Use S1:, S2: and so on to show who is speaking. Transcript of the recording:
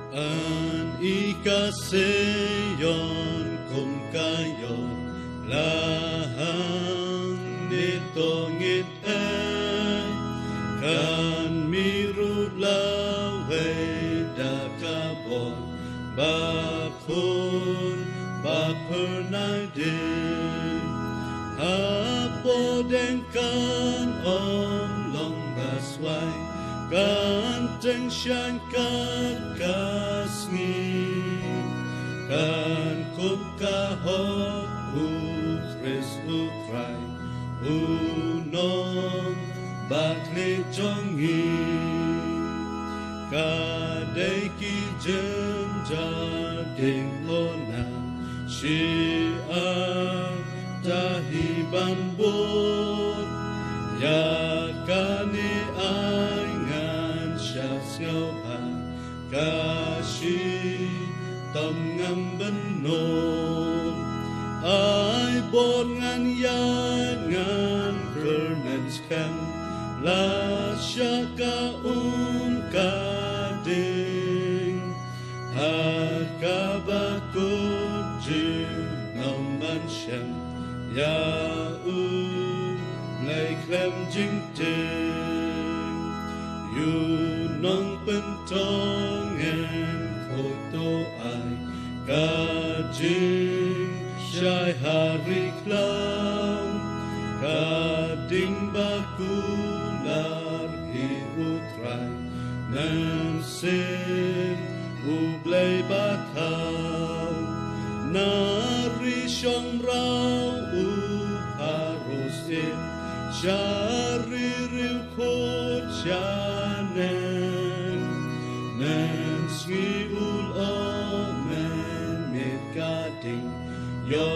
S1: An ikaseyon kung kayon lahang nitongit kan mirulawe dakabon bakun bakpernadin apodengkan long baswai kan tengsyan kan kasngi kan kukahok ukris ukrai unong bakle jongi kadai ki jem jading ona Shia tahiban bot ya kani aingan shas ngau ha kashi tâm ngam benon ai bon ngan ya ngan kernens kan la shaka kading hakabakut jim man shem ya lai klem jing ting yu nong pen tong en photo ai ka jing shai hari klam ka ding bakular hi utrai nan sin ublay bakaw nari siyang raw uparosin shari riw kot siyanen nen swi ul omen mit gading yo